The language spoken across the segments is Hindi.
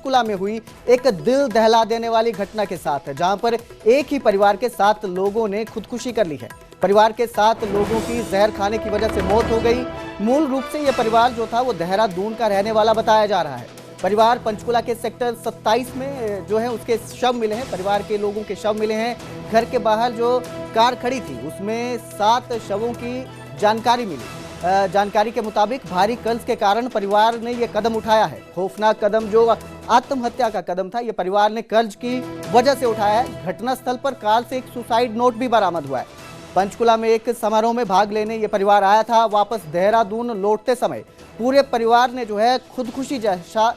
पंचकुला में हुई एक दिल दहला देने वाली घटना के साथ, जहां पर एक ही परिवार के 7 लोगों ने खुदकुशी कर ली है। परिवार के 7 लोगों की जहर खाने की वजह से मौत हो गई। मूल रूप से यह परिवार जो था वो देहरादून का रहने वाला बताया जा रहा है। परिवार पंचकुला के सेक्टर 27 में जो है उसके शव मिले हैं, परिवार के लोगों के शव मिले हैं। घर के बाहर जो कार खड़ी थी उसमें 7 शवों की जानकारी मिली। जानकारी के मुताबिक भारी कर्ज के कारण परिवार ने यह कदम उठाया है। खौफनाक कदम जो आत्महत्या का कदम था, यह परिवार ने कर्ज की वजह से उठाया है। घटनास्थल पर कार से एक सुसाइड नोट भी बरामद हुआ है। पंचकुला में एक समारोह में भाग लेने ये परिवार आया था। वापस देहरादून लौटते समय पूरे परिवार ने जो है खुदकुशी जैसा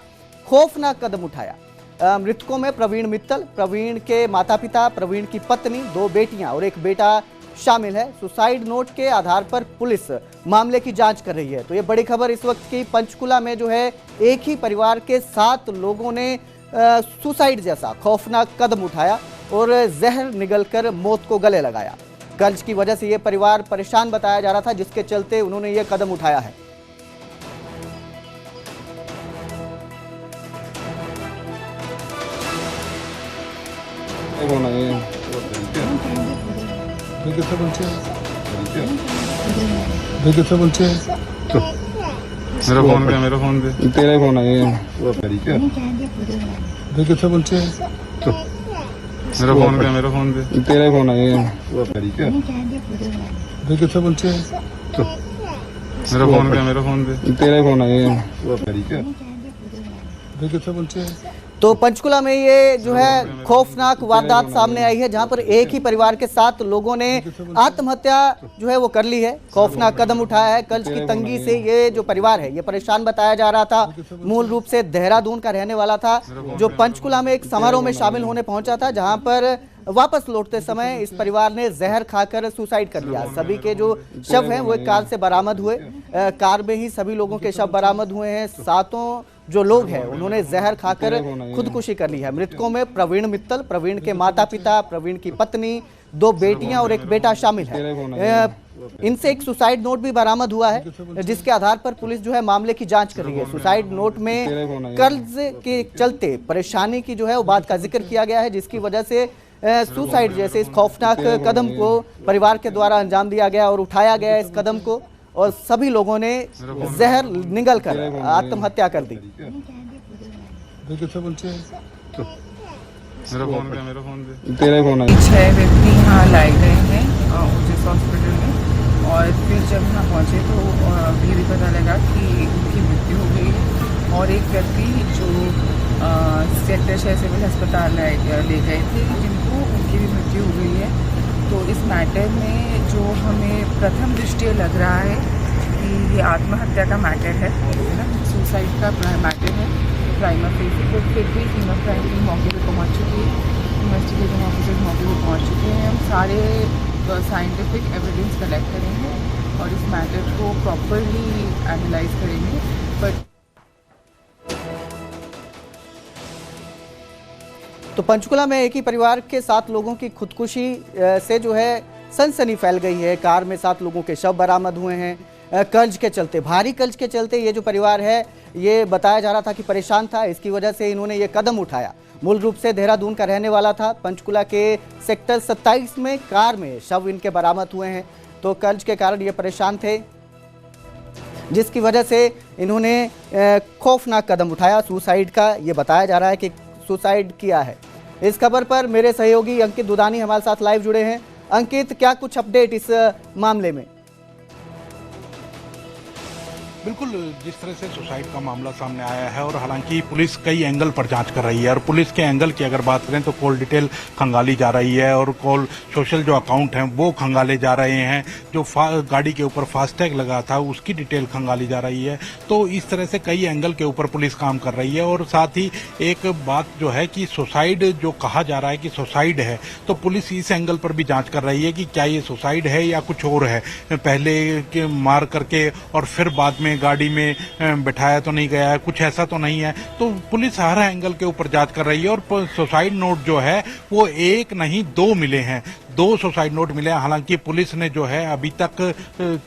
खौफनाक कदम उठाया। मृतकों में प्रवीण मित्तल, प्रवीण के माता पिता, प्रवीण की पत्नी, 2 बेटियां और एक बेटा शामिल है। सुसाइड नोट के आधार पर पुलिस मामले की जांच कर रही है। तो ये बड़ी खबर इस वक्त की, पंचकुला में जो है एक ही परिवार के 7 लोगों ने सुसाइड जैसा खौफनाक कदम उठाया और जहर निगलकर मौत को गले लगाया। कर्ज की वजह से ये परिवार परेशान बताया जा रहा था, जिसके चलते उन्होंने ये कदम उठाया है। मेरा फोन पे, मेरा फोन पे तेरा फोन है ये। मेरा फोन पे, मेरा फोन पे तेरा फोन है ये। मेरा फोन पे, मेरा फोन पे तेरा फोन है ये। तो पंचकुला में ये जो है खौफनाक वारदात सामने आई है, जहां पर एक ही परिवार के 7 लोगों ने आत्महत्या जो है वो कर ली है। खौफनाक कदम उठाया है। कर्ज की तंगी से ये जो परिवार है ये परेशान बताया जा रहा था। मूल रूप से देहरादून का रहने वाला था, जो पंचकुला में एक समारोह में शामिल होने पहुंचा था, जहां पर वापस लौटते समय इस परिवार ने जहर खाकर सुसाइड कर लिया। सभी के जो शव हैं वो एक कार से बरामद हुए। कार में ही सभी लोगों के शव बरामद हुए हैं। 7 जो लोग हैं उन्होंने जहर खाकर खुदकुशी कर ली है। मृतकों में प्रवीण मित्तल, प्रवीण के माता पिता, प्रवीण की पत्नी, 2 बेटियां और एक बेटा शामिल है। इनसे एक सुसाइड नोट भी बरामद हुआ है, जिसके आधार पर पुलिस जो है मामले की जांच कर रही है। सुसाइड नोट में कर्ज के चलते परेशानी की जो है वो बात का जिक्र किया गया है, जिसकी वजह से सुसाइड जैसे इस खौफनाक कदम को परिवार के द्वारा अंजाम दिया गया और उठाया गया इस कदम को, और सभी लोगों ने जहर निगल कर आत्महत्या कर दी। मेरा फोन पे, मेरा फोन पे तेरा फोन है। 6 व्यक्ति यहाँ लाए गए हैं ओजस हॉस्पिटल में, और फिर जब यहाँ पहुँचे तो ये भी पता लगा कि उनकी मृत्यु हो गई है। और एक व्यक्ति जो सेक्टर 6 सिविल अस्पताल ले गए थे, जिनको उनकी भी मृत्यु हो गई है। तो इस मैटर में जो हमें प्रथम दृष्टया लग रहा है कि ये आत्महत्या का मैटर है ना, सुसाइड का मैटर है प्राइमा फेसी। तो फिर भी फीमेल क्राइम टीम मौके पर पहुँच चुकी है, इन्वेस्टिगेटिंग ऑफिसर्स मौके पर पहुँच चुके हैं। हम सारे साइंटिफिक एविडेंस कलेक्ट करेंगे और इस मैटर को प्रॉपरली एनालाइज करेंगे। बट तो पंचकुला में एक ही परिवार के 7 लोगों की खुदकुशी से जो है सनसनी फैल गई है। कार में 7 लोगों के शव बरामद हुए हैं। कर्ज के चलते, भारी कर्ज के चलते ये जो परिवार है ये बताया जा रहा था कि परेशान था, इसकी वजह से इन्होंने ये कदम उठाया। मूल रूप से देहरादून का रहने वाला था। पंचकुला के सेक्टर 27 में कार में शव इनके बरामद हुए हैं। तो कर्ज के कारण ये परेशान थे, जिसकी वजह से इन्होंने खौफनाक कदम उठाया सुसाइड का। ये बताया जा रहा है कि सुसाइड किया है। इस खबर पर मेरे सहयोगी अंकित दुदानी हमारे साथ लाइव जुड़े हैं। अंकित, क्या कुछ अपडेट इस मामले में? बिल्कुल, जिस तरह से सुसाइड का मामला सामने आया है, और हालांकि पुलिस कई एंगल पर जांच कर रही है, और पुलिस के एंगल की अगर बात करें तो कॉल डिटेल खंगाली जा रही है, और कॉल सोशल जो अकाउंट हैं वो खंगाले जा रहे हैं। जो गाड़ी के ऊपर फास्टैग लगा था उसकी डिटेल खंगाली जा रही है। तो इस तरह से कई एंगल के ऊपर पुलिस काम कर रही है। और साथ ही एक बात जो है कि सुसाइड जो कहा जा रहा है कि सुसाइड है, तो पुलिस इस एंगल पर भी जांच कर रही है कि क्या ये सुसाइड है या कुछ और है। पहले के मार करके और फिर बाद में गाड़ी में बैठाया तो नहीं गया है, कुछ ऐसा तो नहीं है। तो पुलिस हर एंगल के ऊपर जांच कर रही है। और सुसाइड नोट जो है वो 1 नहीं 2 मिले हैं, 2 सुसाइड नोट मिले हैं। हालांकि पुलिस ने जो है अभी तक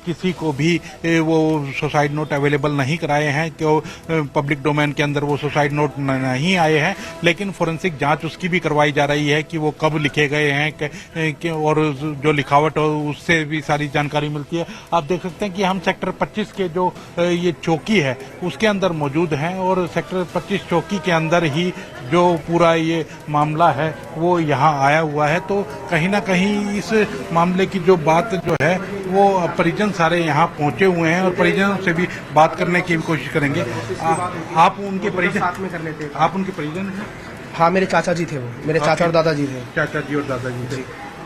किसी को भी वो सुसाइड नोट अवेलेबल नहीं कराए हैं, क्यों पब्लिक डोमेन के अंदर वो सुसाइड नोट नहीं आए हैं, लेकिन फोरेंसिक जांच उसकी भी करवाई जा रही है कि वो कब लिखे गए हैं और जो लिखावट हो उससे भी सारी जानकारी मिलती है। आप देख सकते हैं कि हम सेक्टर 25 के जो ये चौकी है उसके अंदर मौजूद हैं और सेक्टर 25 चौकी के अंदर ही जो पूरा ये मामला है वो यहाँ आया हुआ है। तो कहीं ना कहीं इस मामले की जो बात जो है वो परिजन सारे यहाँ पहुंचे हुए हैं और परिजनों से भी बात करने की भी कोशिश करेंगे। आप उनके परिजन साथ में कर लेते हैं? आप उनके परिजन हैं? हाँ, मेरे चाचा जी थे, वो मेरे चाचा और दादाजी थे। चाचा जी और दादाजी थे।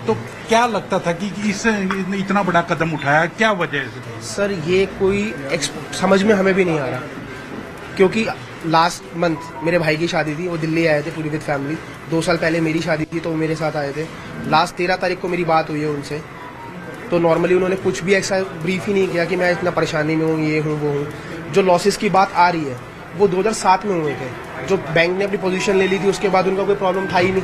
तो क्या लगता था कि इस इतना बड़ा कदम उठाया, क्या वजह है? सर ये कोई समझ में हमें भी नहीं आ रहा, क्योंकि लास्ट मंथ मेरे भाई की शादी थी, वो दिल्ली आए थे पूरी विद फैमिली। 2 साल पहले मेरी शादी थी तो वो मेरे साथ आए थे। लास्ट 13 तारीख को मेरी बात हुई है उनसे, तो नॉर्मली उन्होंने कुछ भी ऐसा ब्रीफ ही नहीं किया कि मैं इतना परेशानी में हूँ, ये हूँ वो हूँ। जो लॉसेस की बात आ रही है वो 2007 में हुए थे, जो बैंक ने अपनी पोजीशन ले ली थी उसके बाद उनका कोई प्रॉब्लम था ही नहीं।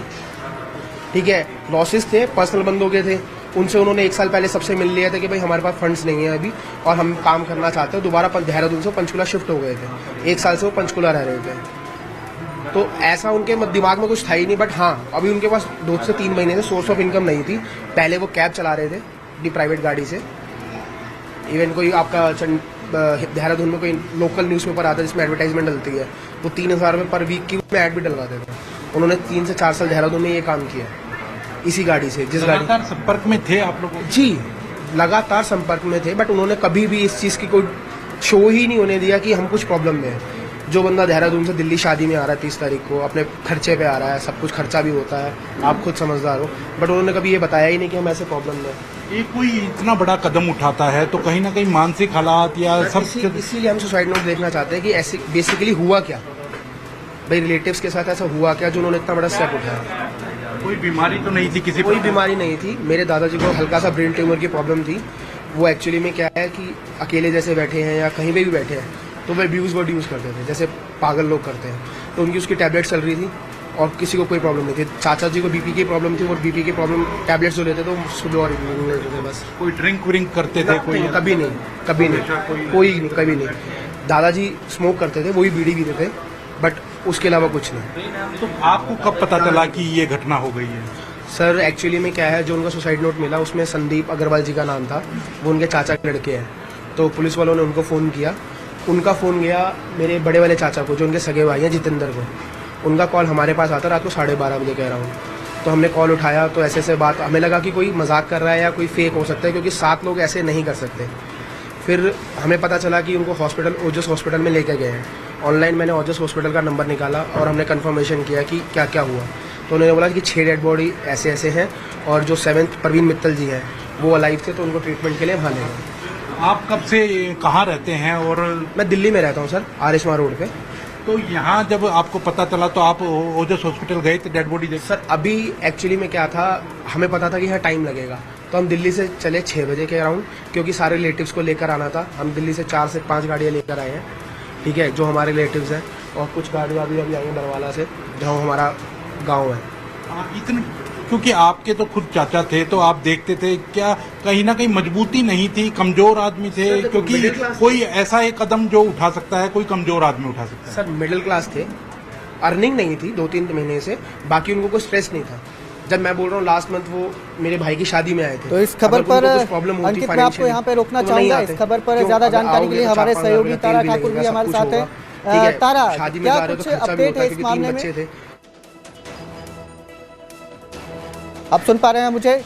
ठीक है, लॉसेस थे, पर्सनल बंदों के थे, उनसे उन्होंने 1 साल पहले सबसे मिल लिया था कि भाई हमारे पास फंड्स नहीं है अभी और हम काम करना चाहते हैं। दोबारा देहरादून से पंचकुला शिफ्ट हो गए थे, 1 साल से वो पंचकुला रह रहे थे। तो ऐसा उनके दिमाग में कुछ था ही नहीं। बट हाँ, अभी उनके पास 2 से 3 महीने से सोर्स ऑफ इनकम नहीं थी। पहले वो कैब चला रहे थे अपनी प्राइवेट गाड़ी से। इवन कोई आपका देहरादून में कोई लोकल न्यूज़पेपर आता है जिसमें एडवर्टाइजमेंट डलती है, वो 3,000 रुपये पर वीक की उसमें ऐड भी डलवाते थे। उन्होंने 3 से 4 साल देहरादून में ये काम किया इसी गाड़ी से। जिस गाड़ी संपर्क में थे आप लोग? जी, लगातार संपर्क में थे, बट उन्होंने कभी भी इस चीज़ की कोई शो ही नहीं होने दिया कि हम कुछ प्रॉब्लम में है। जो बंदा देहरादून से दिल्ली शादी में आ रहा है 30 तारीख को, अपने खर्चे पे आ रहा है, सब कुछ खर्चा भी होता है, आप खुद समझदार हो, बट उन्होंने कभी ये बताया ही नहीं कि हम ऐसे प्रॉब्लम में हैं। ये कोई इतना बड़ा कदम उठाता है तो कहीं ना कहीं मानसिक हालात या सब इसीलिए हम सुसाइड नोट देखना चाहते हैं कि ऐसे बेसिकली हुआ क्या, भाई रिलेटिव्स के साथ ऐसा हुआ क्या जो उन्होंने इतना बड़ा स्टेप उठाया। कोई बीमारी तो नहीं थी? किसी कोई बीमारी नहीं थी। मेरे दादाजी को हल्का सा ब्रेन ट्यूमर की प्रॉब्लम थी। वो एक्चुअली में क्या है कि अकेले जैसे बैठे हैं या कहीं पे भी बैठे हैं तो वो अब्यूज़ वर्ड यूज़ करते थे जैसे पागल लोग करते हैं। तो उनकी उसकी टैबलेट चल रही थी और किसी को कोई प्रॉब्लम नहीं थी। चाचा जी को बीपी की प्रॉब्लम थी और बीपी की प्रॉब्लम टैबलेट्स जो लेते थे वो सुबह और इवनिंग लेते थे बस। कोई ड्रिंक व्रिंक करते थे? कोई कभी नहीं, कभी नहीं, कोई नहीं, कभी नहीं। दादाजी स्मोक करते थे, वही बीड़ी पीते थे, बट उसके अलावा कुछ नहीं। तो आपको कब पता चला कि ये घटना हो गई है? सर एक्चुअली में क्या है, जो उनका सुसाइड नोट मिला उसमें संदीप अग्रवाल जी का नाम था, वो उनके चाचा के लड़के हैं। तो पुलिस वालों ने उनको फ़ोन किया, उनका फ़ोन गया मेरे बड़े वाले चाचा को जो उनके सगे भाई हैं जितेंद्र को। उनका कॉल हमारे पास आता रात को 12:30 बजे कह रहा हूँ। तो हमने कॉल उठाया तो ऐसे बात, हमें लगा कि कोई मजाक कर रहा है या कोई फेक हो सकता है, क्योंकि 7 लोग ऐसे नहीं कर सकते। फिर हमें पता चला कि उनको हॉस्पिटल, ओजस हॉस्पिटल में लेके गए हैं। ऑनलाइन मैंने ओजस हॉस्पिटल का नंबर निकाला और हमने कंफर्मेशन किया कि क्या क्या हुआ। तो उन्होंने बोला कि 6 डेड बॉडी ऐसे ऐसे हैं और जो 7th परवीन मित्तल जी हैं वो अलाइव थे, तो उनको ट्रीटमेंट के लिए वहाँ ले गए। आप कब से कहाँ रहते हैं? और मैं दिल्ली में रहता हूँ सर, आरिशमा रोड पे। तो यहाँ जब आपको पता चला तो आप ओजस हॉस्पिटल गए थे डेड बॉडी देख? सर अभी एक्चुअली में क्या था, हमें पता था कि यहाँ टाइम लगेगा, तो हम दिल्ली से चले 6 बजे के अराउंड, क्योंकि सारे रिलेटिव्स को लेकर आना था। हम दिल्ली से 4 से 5 गाड़ियाँ लेकर आए हैं, ठीक है, जो हमारे रिलेटिव्स हैं, और कुछ गाड़ियाँ भी अभी आई हैं बरवाला से, जहाँ हमारा गाँव है। इतने, क्योंकि आपके तो खुद चाचा थे तो आप देखते थे, क्या कहीं ना कहीं मजबूती नहीं थी? कमजोर आदमी थे? क्योंकि कोई ऐसा एक कदम जो उठा सकता है कोई कमजोर आदमी उठा सकता है। सर मिडिल क्लास थे, अर्निंग नहीं थी 2-3 महीने से, बाकी उनको कोई स्ट्रेस नहीं था। जब मैं बोल रहा हूँ लास्ट मंथ वो मेरे भाई की शादी में आए थे। तो इस खबर पर अंकित मैं आपको यहाँ पे रोकना चाहूंगा। इस खबर पर ज्यादा जानकारी के लिए हमारे सहयोगी तारा ठाकुर भी हमारे साथ है। तारा, क्या कुछ अपडेट है इस मामले में? आप सुन पा रहे हैं मुझे?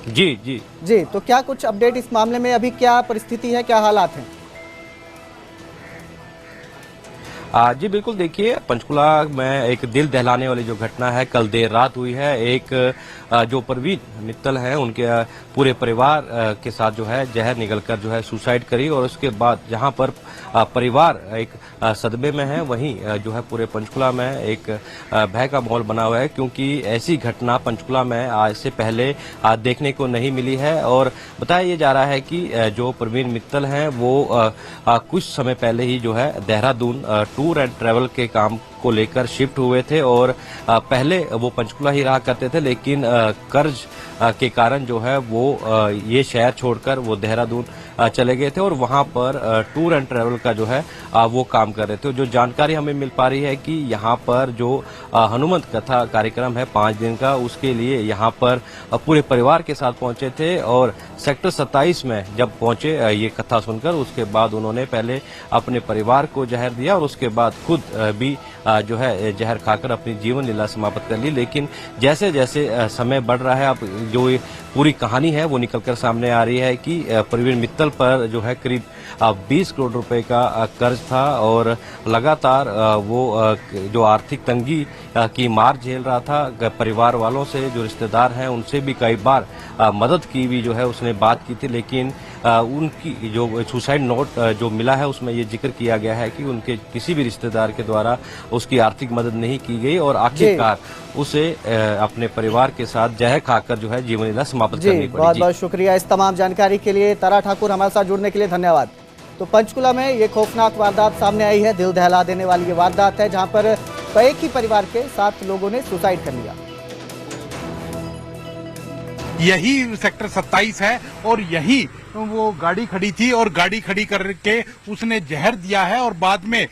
जी, तो क्या कुछ अपडेट इस मामले में? अभी क्या परिस्थिति है, क्या हालात हैं? जी बिल्कुल, देखिए पंचकुला में एक दिल दहलाने वाली जो घटना है कल देर रात हुई है। एक जो परवीन मित्तल है उनके पूरे परिवार के साथ जो है जहर निगलकर जो है सुसाइड करी, और उसके बाद जहां पर परिवार एक सदमे में है, वहीं जो है पूरे पंचकुला में एक भय का माहौल बना हुआ है, क्योंकि ऐसी घटना पंचकुला में आज से पहले देखने को नहीं मिली है। और बताया ये जा रहा है कि जो परवीन मित्तल हैं वो कुछ समय पहले ही जो है देहरादून टूर एंड ट्रैवल के काम को लेकर शिफ्ट हुए थे और पहले वो पंचकुला ही रहा करते थे, लेकिन कर्ज के कारण जो है वो ये शहर छोड़कर वो देहरादून चले गए थे और वहां पर टूर एंड ट्रैवल का जो है वो काम कर रहे थे। जो जानकारी हमें मिल पा रही है कि यहाँ पर जो हनुमंत कथा कार्यक्रम है 5 दिन का, उसके लिए यहाँ पर पूरे परिवार के साथ पहुंचे थे और सेक्टर 27 में जब पहुंचे ये कथा सुनकर, उसके बाद उन्होंने पहले अपने परिवार को जहर दिया और उसके बाद खुद भी जो है जहर खाकर अपनी जीवन लीला समाप्त कर ली। लेकिन जैसे जैसे समय बढ़ रहा है, अब जो ये पूरी कहानी है वो निकलकर सामने आ रही है कि प्रवीण मित्तल पर जो है करीब 20 करोड़ रुपए का कर्ज था और लगातार वो जो आर्थिक तंगी की मार झेल रहा था। परिवार वालों से, जो रिश्तेदार हैं, उनसे भी कई बार मदद की भी जो है उसने बात की थी, लेकिन उनकी जो सुसाइड नोट जो मिला है उसमें ये जिक्र किया गया है कि उनके किसी भी रिश्तेदार के द्वारा उसकी आर्थिक मदद नहीं की गई और आखिरकार उसे अपने परिवार के साथ जहर खाकर जो है जीवन लीला समाप्त करनी पड़ी। बहुत बहुत शुक्रिया इस तमाम जानकारी के लिए। तारा ठाकुर, हमारे साथ जुड़ने के लिए धन्यवाद। तो पंचकुला में ये खौफनाक वारदात सामने आई है, दिल दहला देने वाली ये वारदात है, जहां पर एक ही परिवार के 7 लोगों ने सुसाइड कर लिया। यही सेक्टर 27 है और यही वो गाड़ी खड़ी थी और गाड़ी खड़ी करके उसने जहर दिया है और बाद में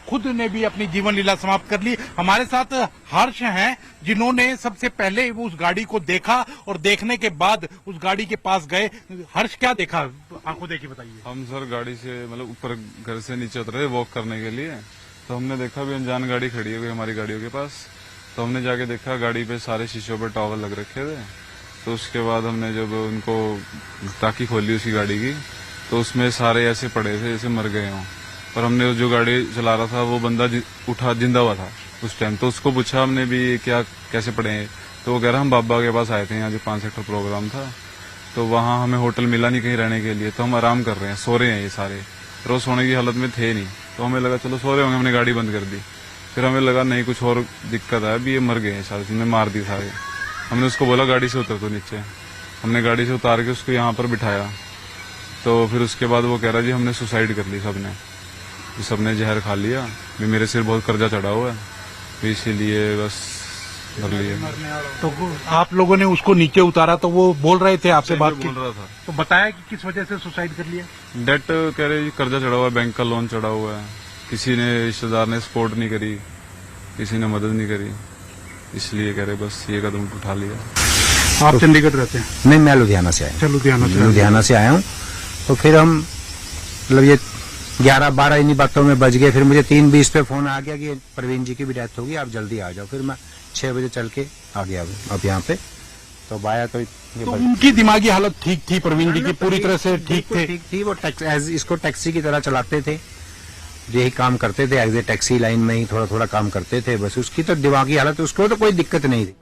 खुद ने भी अपनी जीवन लीला समाप्त कर ली। हमारे साथ हर्ष हैं जिन्होंने सबसे पहले उस गाड़ी को देखा और देखने के बाद उस गाड़ी के पास गए। हर्ष, क्या देखा, आंखों देखी बताइए। हम सर गाड़ी से मतलब ऊपर घर से नीचे उतरे वॉक करने के लिए, तो हमने देखा भी अनजान गाड़ी खड़ी है हमारी गाड़ियों के पास। तो हमने जाके देखा गाड़ी पे सारे शीशों पर टॉवल लग रखे थे। तो उसके बाद हमने जब उनको ताकी खोली उसकी गाड़ी की, तो उसमें सारे ऐसे पड़े थे जैसे मर गए हों। पर हमने जो गाड़ी चला रहा था वो बंदा उठा जिंदा हुआ था उस टाइम। तो उसको पूछा हमने भी क्या कैसे पड़े हैं, तो वो कह रहा हम बाबा के पास आए थे, यहाँ जो 5 सेक्टर प्रोग्राम था, तो वहाँ हमें होटल मिला नहीं कहीं रहने के लिए, तो हम आराम कर रहे हैं, सो रहे हैं ये सारे। रोज सोने की हालत में थे नहीं, तो हमें लगा चलो सो रहे होंगे, हमने गाड़ी बंद कर दी। फिर हमें लगा नहीं कुछ और दिक्कत है, अभी ये मर गए हैं शायद, इन्हें मार दी सारे। हमने उसको बोला गाड़ी से उतर तो नीचे, हमने गाड़ी से उतार के उसको यहाँ पर बिठाया। तो फिर उसके बाद वो कह रहा जी हमने सुसाइड कर ली, सबने जहर खा लिया, भी मेरे सिर बहुत कर्जा चढ़ा हुआ है, तो इसीलिए बस भर लिया। तो आप लोगों ने उसको नीचे उतारा तो वो बोल रहे थे आपसे बात बोल रहा था, तो बताया कि किस वजह से सुसाइड कर लिया। डेट कह रहे कर्जा चढ़ा हुआ है, बैंक का लोन चढ़ा हुआ है, किसी ने रिश्तेदार ने सपोर्ट नहीं करी, किसी ने मदद नहीं करी, इसलिए कह रहे बस ये कदम उठा लिया। आप चंडीगढ़ रहते हैं? नहीं, मैं लुधियाना से आया। लुधियाना से आया हूँ। तो फिर हम मतलब ये 11-12 इन्हीं बातों में बज गए। फिर मुझे 3:20 पे फोन आ गया कि प्रवीण जी की भी डेथ होगी, आप जल्दी आ जाओ। फिर मैं 6 बजे चल के आ गया अब यहाँ पे। तो आया तो उनकी दिमागी हालत ठीक थी, प्रवीण जी की पूरी तरह से ठीक थे? ठीक थी। वो इसको टैक्सी की तरह चलाते थे, यही काम करते थे, एज ए टैक्सी लाइन में ही थोड़ा थोड़ा काम करते थे बस। उसकी तो दिमागी हालत, उसको तो कोई दिक्कत नहीं थी।